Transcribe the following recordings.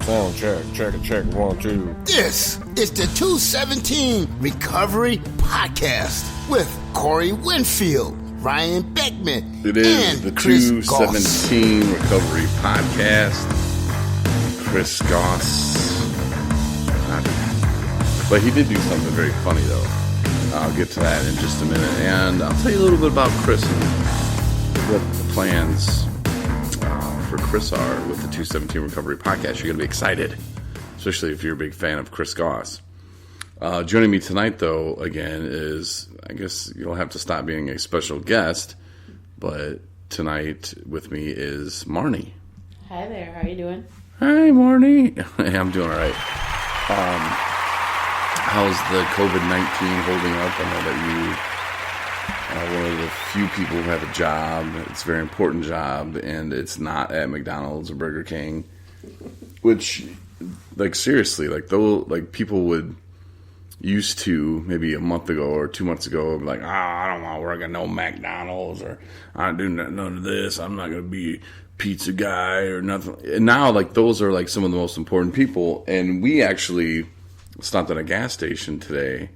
Sound check, check, 1, 2. This is the 217 Recovery Podcast with Corey Winfield, Ryan Beckman, It is and the Chris 217 Recovery Podcast. Chris Goss. But he did do something very funny, though. I'll get to that in just a minute. And I'll tell you a little bit about Chris and what the plans for Chris are with the 217 Recovery Podcast. You're going to be excited, especially if you're a big fan of Chris Goss. Joining me tonight, though, again, is, I guess you'll have to stop being a special guest, but tonight with me is Marnie. Hi there, how are you doing? Hi, Marnie. I'm doing all right. How's the COVID-19 holding up? I know that you are one of the few people who have a job. It's a very important job, and it's not at McDonald's or Burger King, which, like, seriously, like, though, like, people would used to maybe a month ago or 2 months ago be like, I don't want to work at no McDonald's, or I don't do none of this, I'm not going to be pizza guy or nothing. And now, like, those are like some of the most important people. And we actually stopped at a gas station today,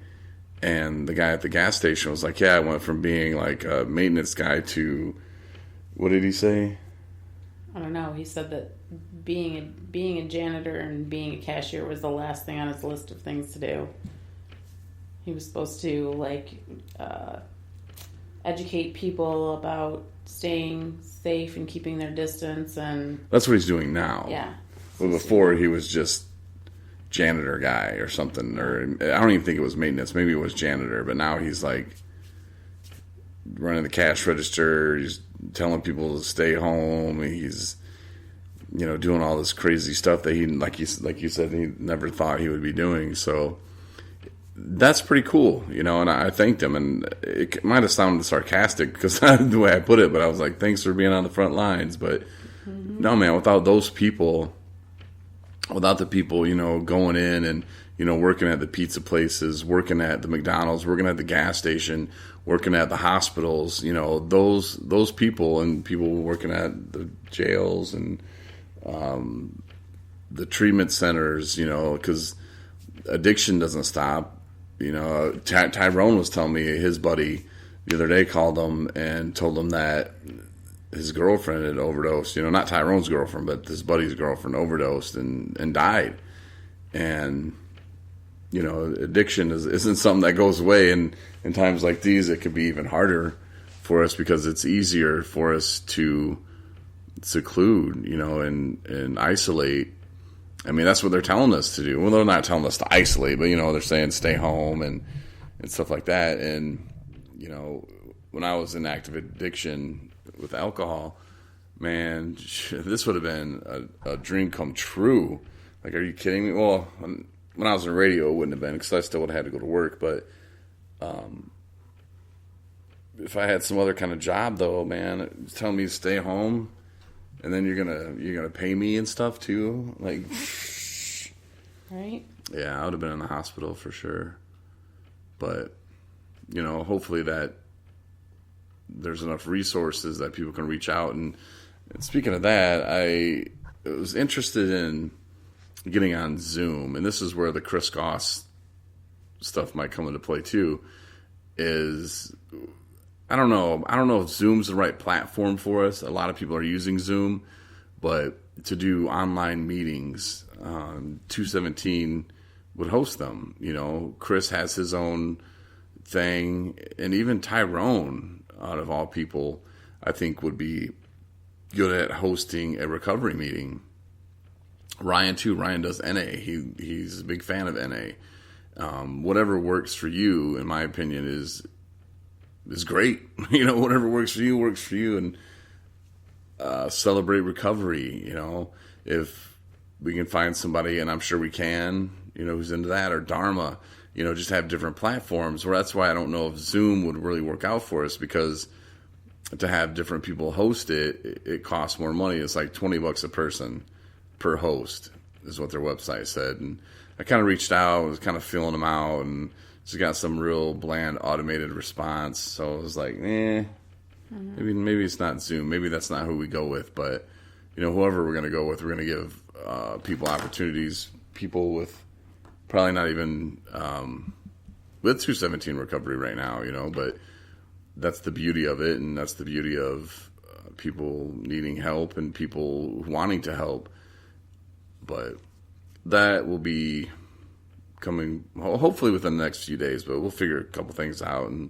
and the guy at the gas station was like, yeah, I went from being like a maintenance guy to, what did he say? I don't know. He said that being a janitor and being a cashier was the last thing on his list of things to do. He was supposed to, like, educate people about staying safe and keeping their distance, and that's what he's doing now. Yeah. Well, before he was just janitor guy or something, or I don't even think it was maintenance. Maybe it was janitor, but now he's like running the cash register. He's telling people to stay home. He's, you know, doing all this crazy stuff that he, like you said, he never thought he would be doing. So that's pretty cool, you know, and I thanked him, and it might have sounded sarcastic because the way I put it, but I was like, thanks for being on the front lines. But no, man, without those people, without the people, you know, going in and, you know, working at the pizza places, working at the McDonald's, working at the gas station, working at the hospitals, you know, those people, and people working at the jails and the treatment centers, you know, because addiction doesn't stop. You know, Tyrone was telling me his buddy the other day called him and told him that his girlfriend had overdosed. You know, not Tyrone's girlfriend, but his buddy's girlfriend overdosed and died. And, you know, addiction isn't something that goes away. And in times like these, it could be even harder for us because it's easier for us to seclude, you know, and isolate. I mean, that's what they're telling us to do. Well, they're not telling us to isolate, but, you know, they're saying stay home and stuff like that. And, you know, when I was in active addiction with alcohol, man, this would have been a dream come true. Like, are you kidding me? Well, when I was in radio, it wouldn't have been because I still would have had to go to work. But if I had some other kind of job, though, man, telling me to stay home, and then you're gonna pay me and stuff too, like, right? Yeah, I would have been in the hospital for sure. But, you know, hopefully that there's enough resources that people can reach out. And speaking of that, I was interested in getting on Zoom, and this is where the Chris Goss stuff might come into play too. Is I don't know if Zoom's the right platform for us. A lot of people are using Zoom, but to do online meetings, 217 would host them. You know, Chris has his own thing, and even Tyrone, out of all people, I think would be good at hosting a recovery meeting. Ryan too. Ryan does NA. He's a big fan of NA. Whatever works for you, in my opinion, is great. You know, whatever works for you, and celebrate recovery. You know, if we can find somebody, and I'm sure we can, you know, who's into that, or Dharma, you know, just have different platforms. Well, that's why I don't know if Zoom would really work out for us, because to have different people host it costs more money. It's like $20 a person per host is what their website said. And I kind of reached out, was kind of feeling them out, and just got some real bland automated response. So I was like, maybe it's not Zoom. Maybe that's not who we go with. But, you know, whoever we're going to go with, we're going to give people opportunities, people with probably not even with 217 recovery right now, but that's the beauty of it, and that's the beauty of people needing help and people wanting to help. But that will be coming hopefully within the next few days, but we'll figure a couple things out and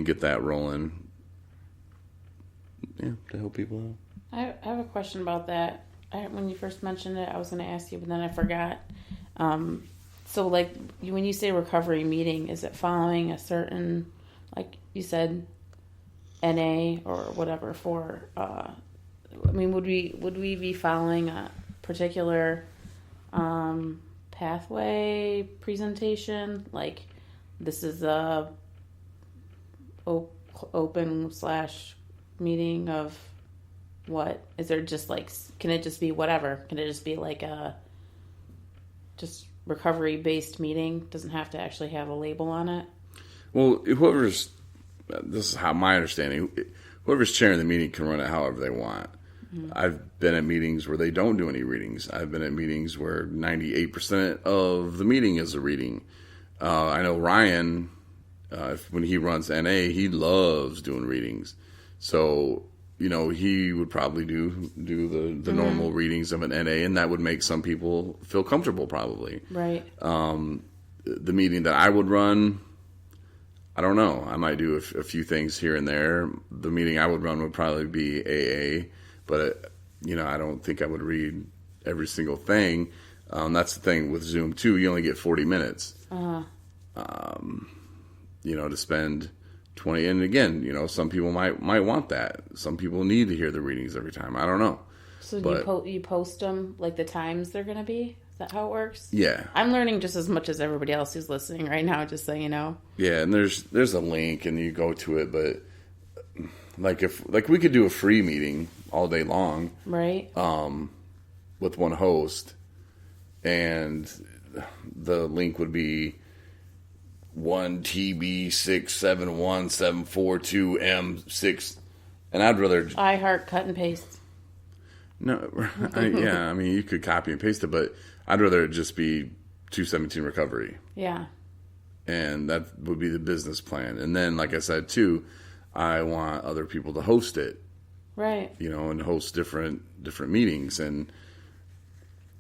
get that rolling. Yeah, to help people out. I have a question about that. When you first mentioned it, I was going to ask you, but then I forgot. So, like, when you say recovery meeting, is it following a certain, like you said, NA or whatever for? Would we be following a particular pathway presentation? Like, this is a open / meeting of what? Is there just like, can it just be whatever? Can it just be like a just recovery based meeting? Doesn't have to actually have a label on it. Well, this is how my understanding, whoever's chairing the meeting can run it however they want. Mm-hmm. I've been at meetings where they don't do any readings. I've been at meetings where 98% of the meeting is a reading. I know Ryan, when he runs NA, he loves doing readings. So, he would probably do the normal readings of an NA, and that would make some people feel comfortable probably. Right. The meeting that I would run, I don't know. I might do a few things here and there. The meeting I would run would probably be AA, but, I don't think I would read every single thing. That's the thing with Zoom, too. You only get 40 minutes. Uh-huh. To spend 20. And again, some people might want that. Some people need to hear the readings every time. I don't know. So you post them, like the times they're going to be? Is that how it works? Yeah. I'm learning just as much as everybody else who's listening right now, just so you know. Yeah, and there's a link and you go to it, but like we could do a free meeting all day long. Right. With one host, and the link would be 1TB671742M6, and I'd rather I heart cut and paste. No, you could copy and paste it, but I'd rather it just be 217 recovery. Yeah. And that would be the business plan. And then, like I said, too, I want other people to host it. Right. And host different meetings. And,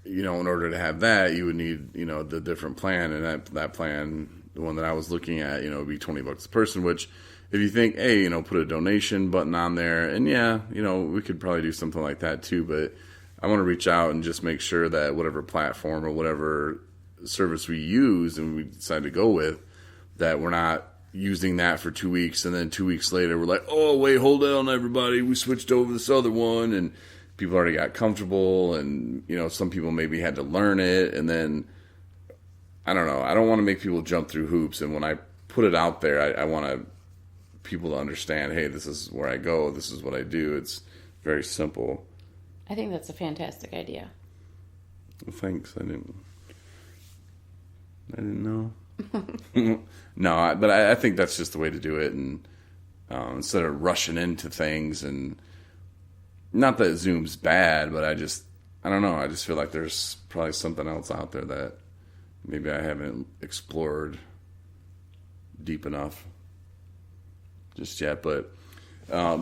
in order to have that, you would need, the different plan. And that plan, the one that I was looking at, would be $20 a person, which if you think, hey, put a donation button on there, and we could probably do something like that too, but I want to reach out and just make sure that whatever platform or whatever service we use and we decide to go with, that we're not using that for 2 weeks and then 2 weeks later we're like, oh, wait, hold on, everybody, we switched over to this other one, and people already got comfortable, and, some people maybe had to learn it, and then, I don't know, I don't want to make people jump through hoops, and when I put it out there, I want people to understand, hey, this is where I go, this is what I do. It's very simple. I think that's a fantastic idea. Well, thanks. I didn't know. No, but I think that's just the way to do it, and instead of rushing into things, and not that Zoom's bad, but I don't know, I just feel like there's probably something else out there that maybe I haven't explored deep enough just yet, but I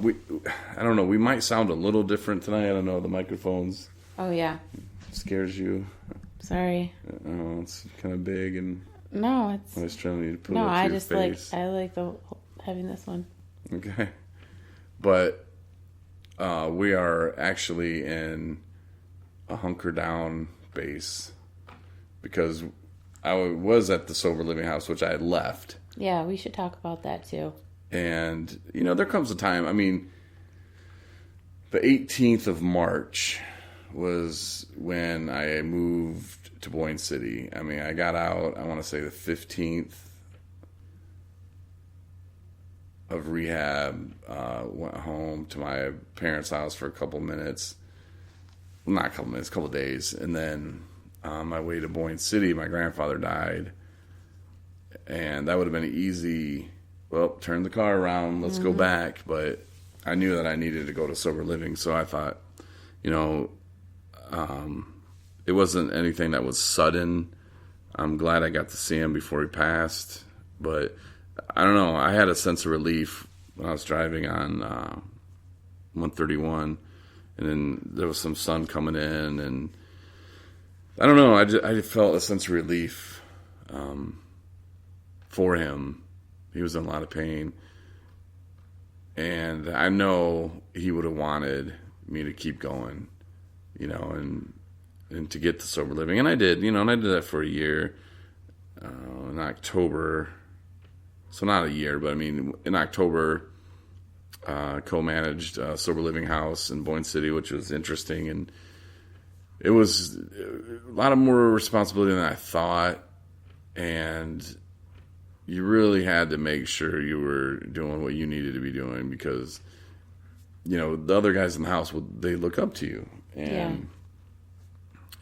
don't know, we might sound a little different tonight. I don't know, the microphones. Oh yeah. Scares you. Sorry. Oh, it's kind of big, and no, it's. I was trying to put no, it up to I your just face. like having this one. Okay, but we are actually in a hunker down base because I was at the sober living house, which I had left. Yeah, we should talk about that too. And, there comes a time, the 18th of March was when I moved to Boyne City. I got out, I want to say the 15th of rehab, went home to my parents' house for a couple minutes. Well, not a couple minutes, a couple days. And then on my way to Boyne City, my grandfather died. And that would have been easy. Well, turn the car around, let's go back. But I knew that I needed to go to sober living, so I thought, it wasn't anything that was sudden. I'm glad I got to see him before he passed. But I don't know. I had a sense of relief when I was driving on 131. And then there was some sun coming in. And I don't know. I felt a sense of relief for him. He was in a lot of pain. And I know he would have wanted me to keep going, and to get to sober living. And I did, and I did that for a year in October. So not a year, but I mean, in October, co-managed a sober living house in Boyne City, which was interesting. And it was a lot of more responsibility than I thought. And you really had to make sure you were doing what you needed to be doing because, the other guys in the house, they look up to you. And,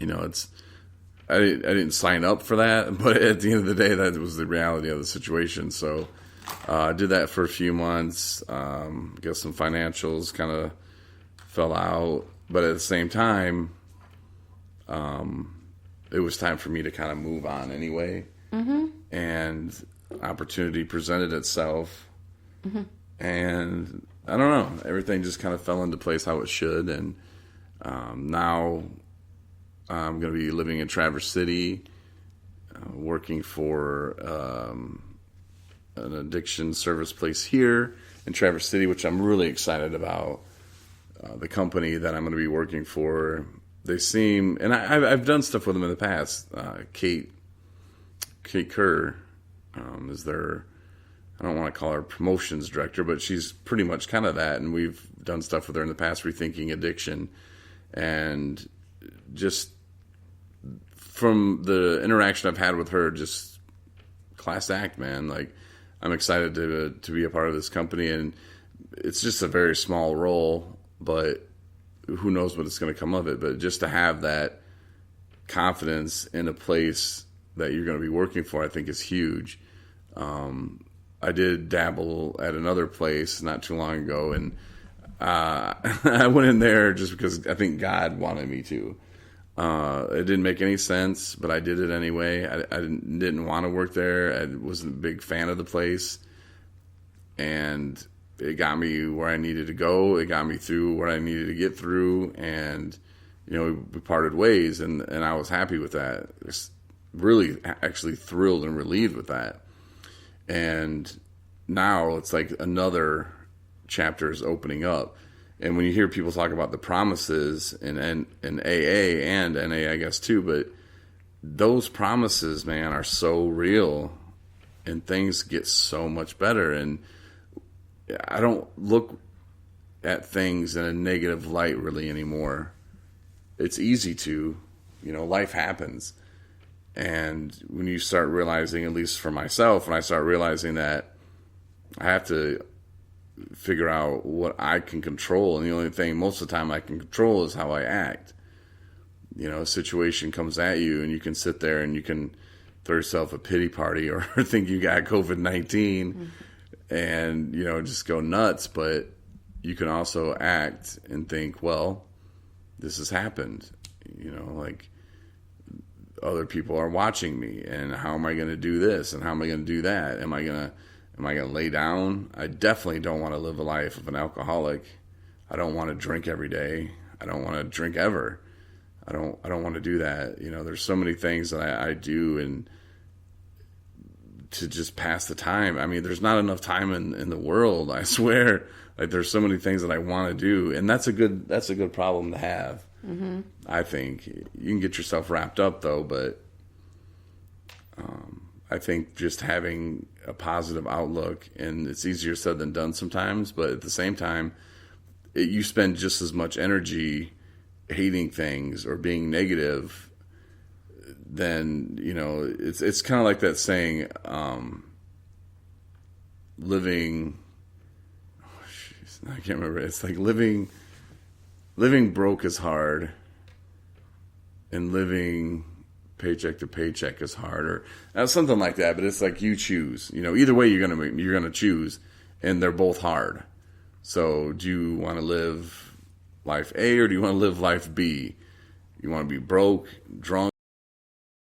I didn't sign up for that, but at the end of the day, that was the reality of the situation. So I did that for a few months. Guess some financials kind of fell out. But at the same time, it was time for me to kind of move on anyway. Mm-hmm. And opportunity presented itself. Mm-hmm. And I don't know, everything just kind of fell into place how it should. And now I'm going to be living in Traverse City, working for an addiction service place here in Traverse City, which I'm really excited about. The company that I'm going to be working for, they seem, and I've done stuff with them in the past. Kate Kerr is their, I don't want to call her promotions director, but she's pretty much kind of that. And we've done stuff with her in the past, rethinking addiction. And just from the interaction I've had with her, just class act, man. Like, I'm excited to be a part of this company. And it's just a very small role, but who knows what it's going to come of it. But just to have that confidence in a place that you're going to be working for, I think is huge. I did dabble at another place not too long ago, and I went in there just because I think God wanted me to. It didn't make any sense, but I did it anyway. I didn't want to work there. I wasn't a big fan of the place, and it got me where I needed to go. It got me through what I needed to get through, and we parted ways, and I was happy with that. Really actually thrilled and relieved with that. And now it's like another chapter is opening up. And when you hear people talk about the promises in AA and NA, I guess too, but those promises, man, are so real and things get so much better. And I don't look at things in a negative light really anymore. It's easy to, life happens. And when you start realizing, at least for myself, when I start realizing that I have to figure out what I can control, and the only thing most of the time I can control is how I act. A situation comes at you, and you can sit there and you can throw yourself a pity party or think you got COVID-19 and, just go nuts. But you can also act and think, well, this has happened, like, other people are watching me, and how am I going to do this, and how am I going to do that? Am I going to lay down? I definitely don't want to live a life of an alcoholic. I don't want to drink every day. I don't want to drink ever. I don't want to do that. There's so many things that I do and to just pass the time. I mean, there's not enough time in the world, I swear. Like, there's so many things that I want to do, and that's a good problem to have. Mm-hmm. I think you can get yourself wrapped up though, but I think just having a positive outlook, and it's easier said than done sometimes, but at the same time, you spend just as much energy hating things or being negative then it's kind of like that saying, living, I can't remember. It's like living broke is hard, and living paycheck to paycheck is hard, or something like that. But it's like you choose. Either way you're gonna choose, and they're both hard. So do you want to live life A or do you want to live life B? You want to be broke, drunk,